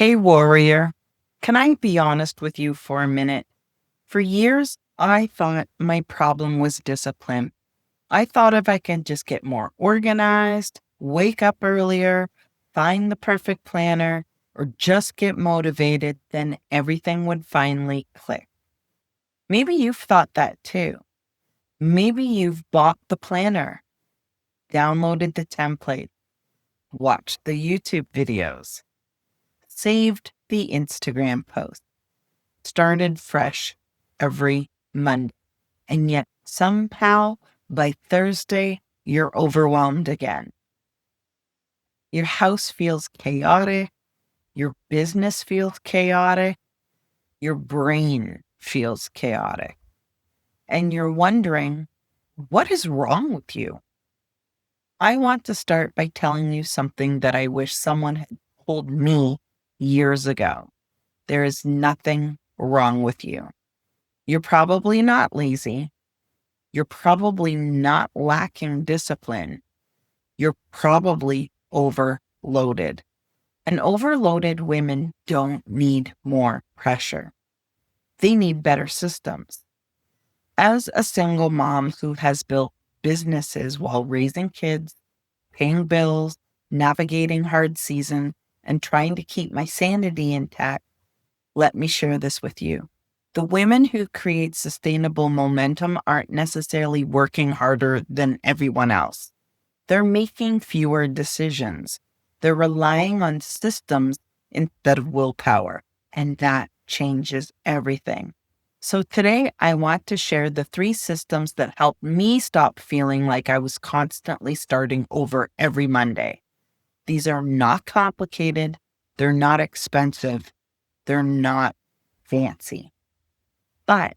Hey, warrior. Can I be honest with you for a minute? For years, I thought my problem was discipline. I thought if I could just get more organized, wake up earlier, find the perfect planner, or just get motivated, then everything would finally click. Maybe you've thought that too. Maybe you've bought the planner, downloaded the template, watched the YouTube videos, saved the Instagram post, started fresh every Monday. And yet somehow by Thursday, you're overwhelmed again. Your house feels chaotic. Your business feels chaotic. Your brain feels chaotic. And you're wondering, what is wrong with you? I want to start by telling you something that I wish someone had told me years ago. There is nothing wrong with you. You're probably not lazy. You're probably not lacking discipline. You're probably overloaded. And overloaded women don't need more pressure. They need better systems. As a single mom who has built businesses while raising kids, paying bills, navigating hard seasons, and trying to keep my sanity intact, let me share this with you. The women who create sustainable momentum aren't necessarily working harder than everyone else. They're making fewer decisions. They're relying on systems instead of willpower, and that changes everything. So today I want to share the 3 systems that helped me stop feeling like I was constantly starting over every Monday. These are not complicated. They're not expensive. They're not fancy, but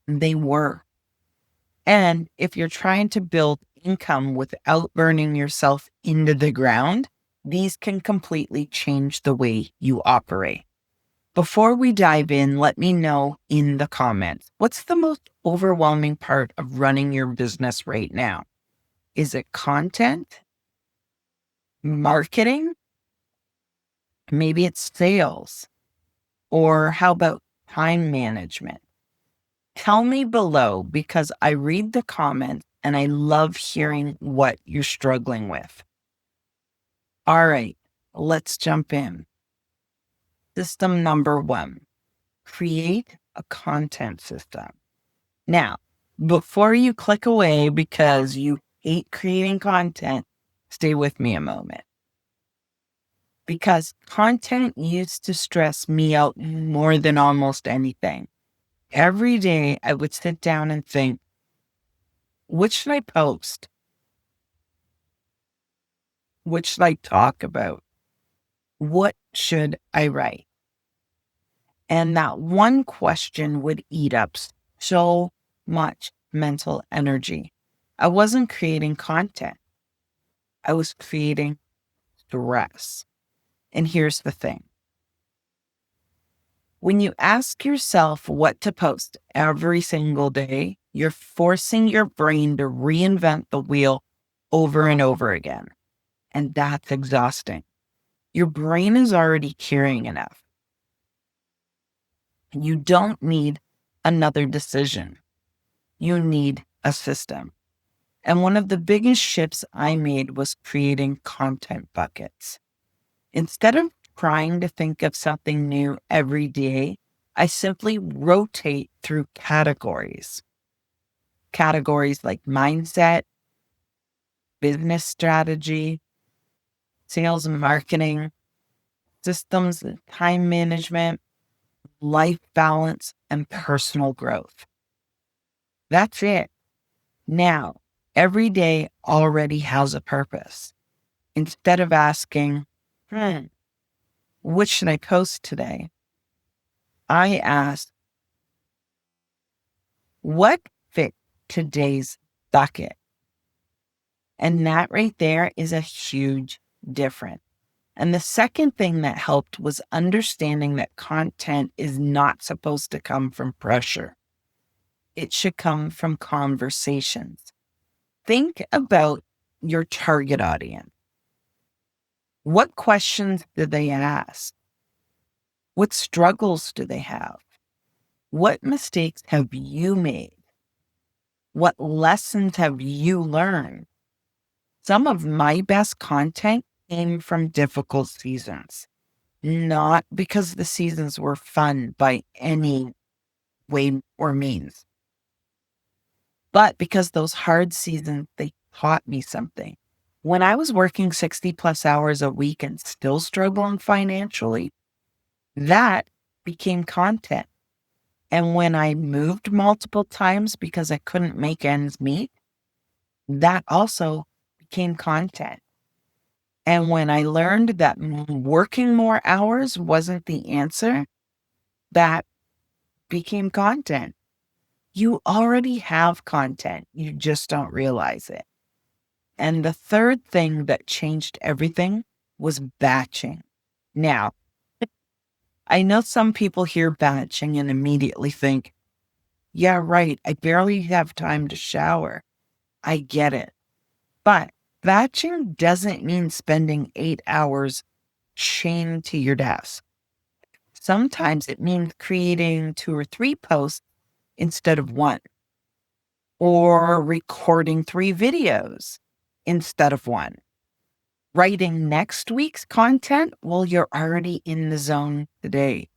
they were. And if you're trying to build income without burning yourself into the ground, these can completely change the way you operate. Before we dive in, let me know in the comments, what's the most overwhelming part of running your business right now? Is it content, marketing? Maybe it's sales. Or how about time management? Tell me below because I read the comments and I love hearing what you're struggling with. All right, let's jump in. System number 1, create a content system. Now, before you click away because you hate creating content, stay with me a moment. Because content used to stress me out more than almost anything. Every day I would sit down and think, what should I post? What should I talk about? What should I write? And that one question would eat up so much mental energy. I wasn't creating content. I was creating stress. And here's the thing. When you ask yourself what to post every single day, you're forcing your brain to reinvent the wheel over and over again. And that's exhausting. Your brain is already carrying enough. You don't need another decision. You need a system. And one of the biggest shifts I made was creating content buckets. Instead of trying to think of something new every day, I simply rotate through categories. Categories like mindset, business strategy, sales and marketing, systems and time management, life balance, and personal growth. That's it. Now, every day already has a purpose. Instead of asking, what should I post today? I ask, what fit today's bucket? And that right there is a huge difference. And the second thing that helped was understanding that content is not supposed to come from pressure. It should come from conversations. Think about your target audience. What questions do they ask? What struggles do they have? What mistakes have you made? What lessons have you learned? Some of my best content came from difficult seasons, not because the seasons were fun by any way or means, but because those hard seasons, they taught me something. When I was working 60 plus hours a week and still struggling financially, that became content. And when I moved multiple times because I couldn't make ends meet, that also became content. And when I learned that working more hours wasn't the answer, that became content. You already have content, you just don't realize it. And the third thing that changed everything was batching. Now, I know some people hear batching and immediately think, yeah, right, I barely have time to shower. I get it. But batching doesn't mean spending 8 hours chained to your desk. Sometimes it means creating 2 or 3 posts instead of one, or recording 3 videos instead of one, writing next week's content while you're already in the zone today.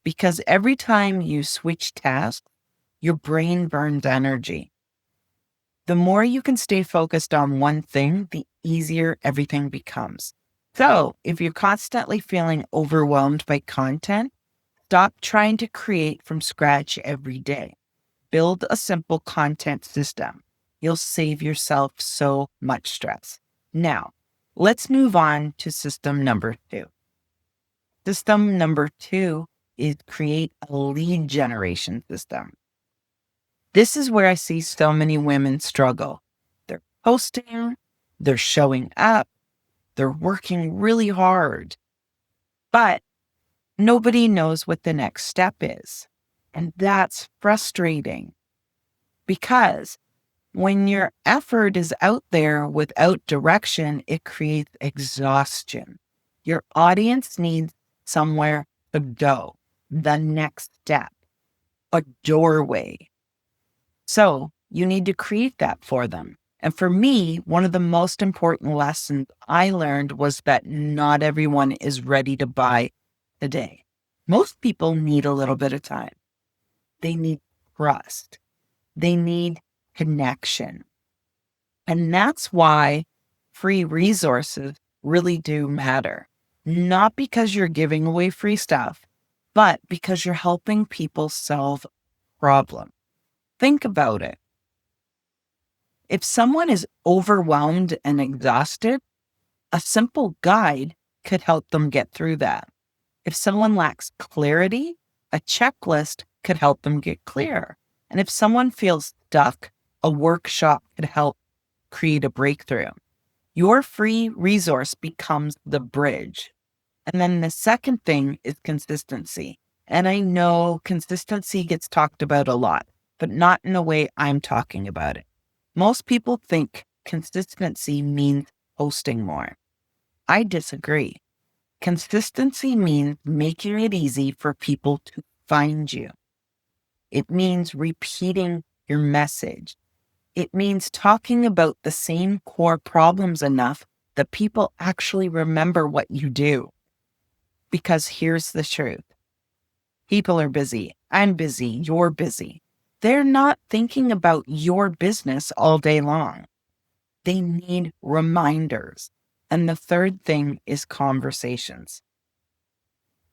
Because every time you switch tasks, your brain burns energy. The more you can stay focused on one thing, the easier everything becomes. So if you're constantly feeling overwhelmed by content, stop trying to create from scratch every day. Build a simple content system. You'll save yourself so much stress. Now, let's move on to system number 2. System number 2 is create a lead generation system. This is where I see so many women struggle. They're posting, they're showing up, they're working really hard, but nobody knows what the next step is. And that's frustrating because when your effort is out there without direction, it creates exhaustion. Your audience needs somewhere to go, the next step, a doorway. So you need to create that for them. And for me, one of the most important lessons I learned was that not everyone is ready to buy today. Most people need a little bit of time. They need trust. They need connection. And that's why free resources really do matter. Not because you're giving away free stuff, but because you're helping people solve problems. Think about it. If someone is overwhelmed and exhausted, a simple guide could help them get through that. If someone lacks clarity, a checklist could help them get clear. And if someone feels stuck, a workshop could help create a breakthrough. Your free resource becomes the bridge. And then the second thing is consistency. And I know consistency gets talked about a lot, but not in the way I'm talking about it. Most people think consistency means posting more. I disagree. Consistency means making it easy for people to find you. It means repeating your message. It means talking about the same core problems enough that people actually remember what you do. Because here's the truth. People are busy. I'm busy. You're busy. They're not thinking about your business all day long. They need reminders. And the third thing is conversations.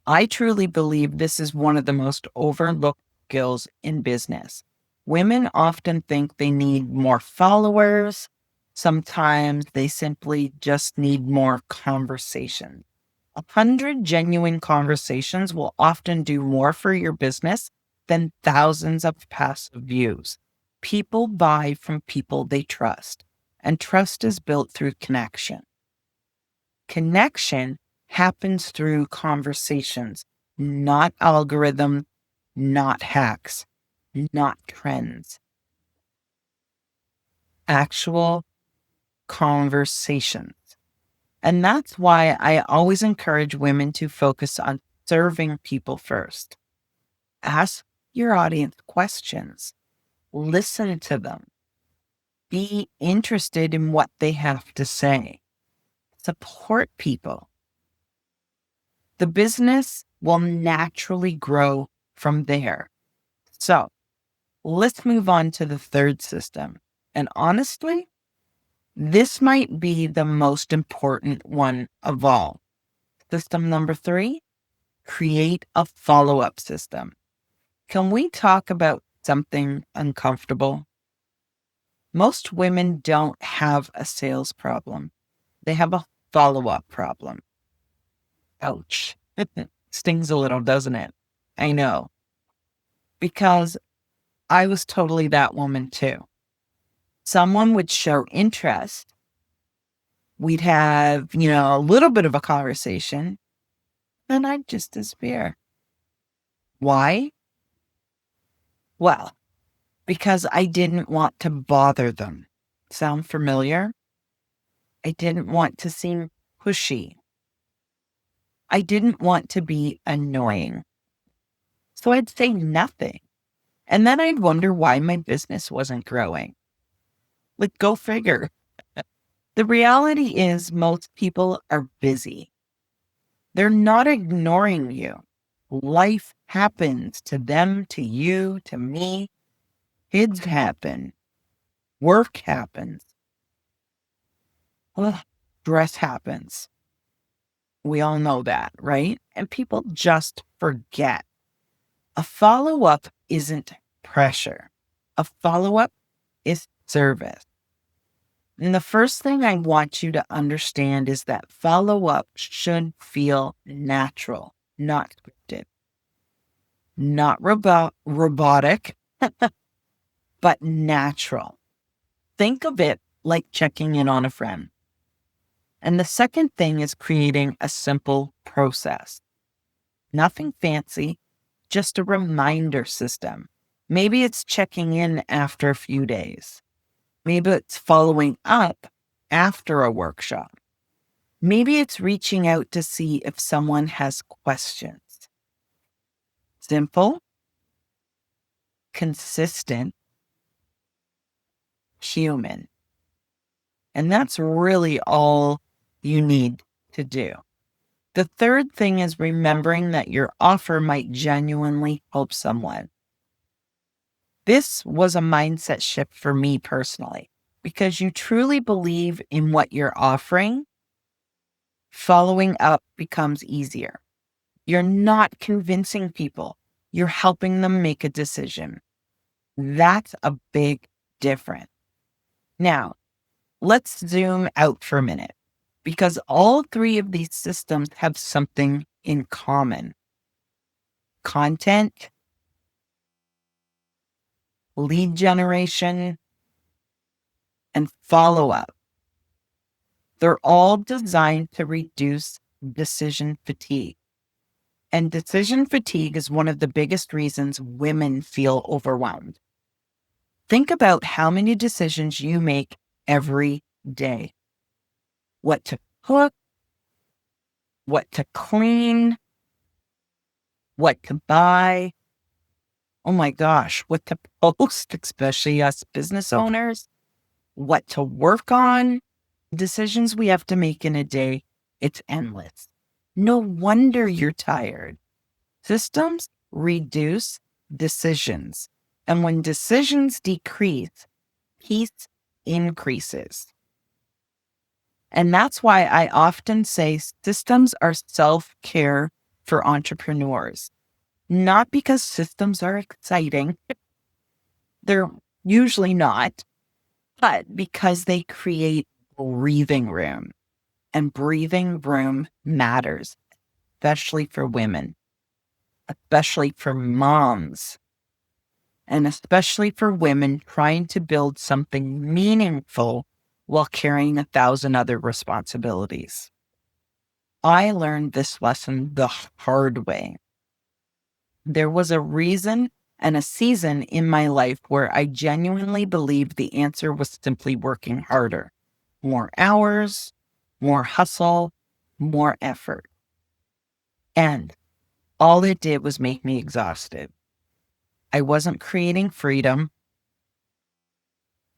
I truly believe this is one of the most overlooked skills in business. Women often think they need more followers. Sometimes they simply just need more conversation. 100 genuine conversations will often do more for your business than thousands of passive views. People buy from people they trust, and trust is built through connection. Connection happens through conversations, not algorithms, not hacks, not trends. Actual conversations. And that's why I always encourage women to focus on serving people first. Ask your audience questions, listen to them, be interested in what they have to say, support people. The business will naturally grow from there. So let's move on to the third system. And honestly, this might be the most important one of all. System number 3, create a follow-up system. Can we talk about something uncomfortable? Most women don't have a sales problem. They have a follow-up problem. Ouch. Stings a little, doesn't it? I know. Because I was totally that woman too. Someone would show interest. We'd have, a little bit of a conversation. Then I'd just disappear. Why? Well, because I didn't want to bother them. Sound familiar? I didn't want to seem pushy. I didn't want to be annoying. So I'd say nothing. And then I'd wonder why my business wasn't growing. Like, go figure. The reality is most people are busy. They're not ignoring you. Life happens to them, to you, to me. Kids happen. Work happens. Stress happens. We all know that, right? And people just forget. A follow-up isn't pressure. A follow-up is service. And the first thing I want you to understand is that follow-up should feel natural, not scripted, not robotic, but natural. Think of it like checking in on a friend. And the second thing is creating a simple process. Nothing fancy, just a reminder system. Maybe it's checking in after a few days. Maybe it's following up after a workshop. Maybe it's reaching out to see if someone has questions. Simple, consistent, human. And that's really all you need to do. The third thing is remembering that your offer might genuinely help someone. This was a mindset shift for me personally, because you truly believe in what you're offering, following up becomes easier. You're not convincing people, you're helping them make a decision. That's a big difference. Now, let's zoom out for a minute, because all three of these systems have something in common: content, lead generation, and follow-up. They're all designed to reduce decision fatigue. And decision fatigue is one of the biggest reasons women feel overwhelmed. Think about how many decisions you make every day. What to cook, what to clean, what to buy. Oh my gosh, what to post, especially us business owners, what to work on. Decisions we have to make in a day, it's endless. No wonder you're tired. Systems reduce decisions. And when decisions decrease, peace increases. And that's why I often say systems are self-care for entrepreneurs. Not because systems are exciting. They're usually not, but because they create breathing room. And breathing room matters, especially for women, especially for moms, and especially for women trying to build something meaningful while carrying 1,000 other responsibilities. I learned this lesson the hard way. There was a reason and a season in my life where I genuinely believed the answer was simply working harder, more hours, more hustle, more effort. And all it did was make me exhausted. I wasn't creating freedom.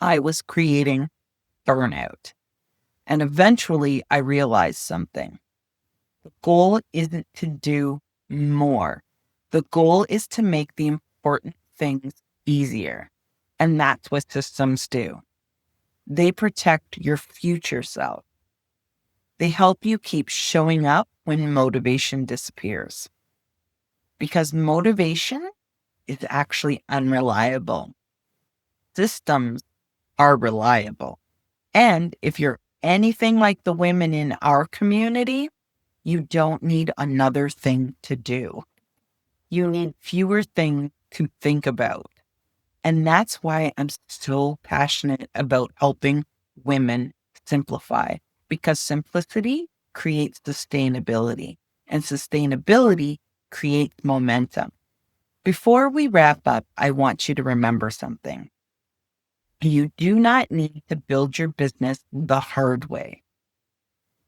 I was creating burnout. And eventually I realized something. The goal isn't to do more. The goal is to make the important things easier. And that's what systems do. They protect your future self. They help you keep showing up when motivation disappears. Because motivation is actually unreliable. Systems are reliable. And if you're anything like the women in our community, you don't need another thing to do. You need fewer things to think about. And that's why I'm so passionate about helping women simplify, because simplicity creates sustainability, and sustainability creates momentum. Before we wrap up, I want you to remember something. You do not need to build your business the hard way.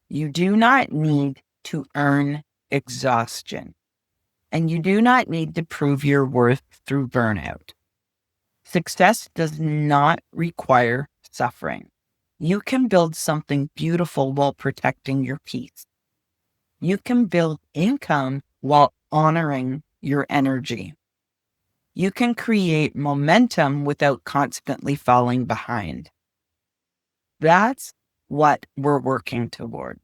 You do not need to earn exhaustion, and you do not need to prove your worth through burnout. Success does not require suffering. You can build something beautiful while protecting your peace. You can build income while honoring your energy. You can create momentum without constantly falling behind. That's what we're working toward.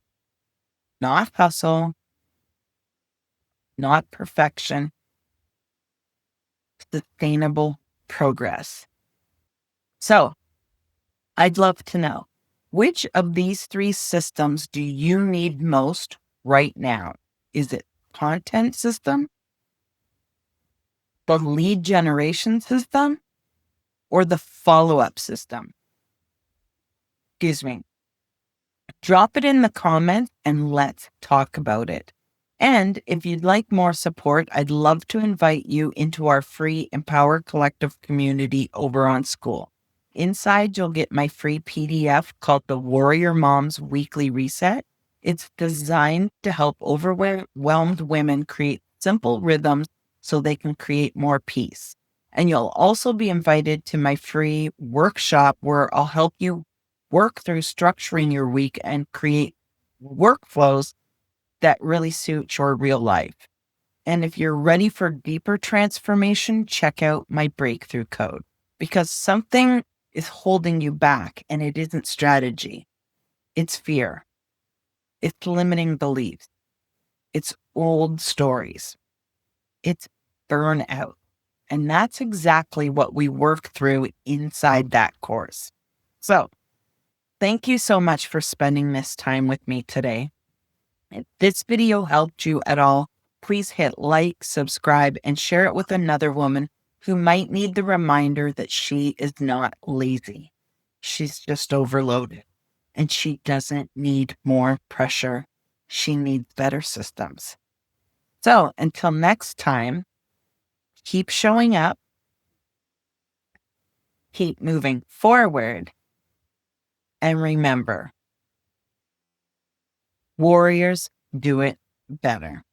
Not hustle, not perfection, sustainable progress. So I'd love to know, which of these three systems do you need most right now? Is it content system, the lead generation system, or the follow-up system? Excuse me. Drop it in the comments and let's talk about it. And if you'd like more support, I'd love to invite you into our free Empower Collective community over on Skool. Inside, you'll get my free PDF called the Warrior Moms Weekly Reset. It's designed to help overwhelmed women create simple rhythms so they can create more peace. And you'll also be invited to my free workshop where I'll help you work through structuring your week and create workflows that really suit your real life. And if you're ready for deeper transformation, check out my breakthrough code, because something is holding you back, and it isn't strategy. It's fear. It's limiting beliefs. It's old stories. It's burnout. And that's exactly what we work through inside that course. So thank you so much for spending this time with me today. If this video helped you at all, please hit like, subscribe, and share it with another woman who might need the reminder that she is not lazy. She's just overloaded, and she doesn't need more pressure. She needs better systems. So until next time, keep showing up, keep moving forward, and remember, warriors do it better.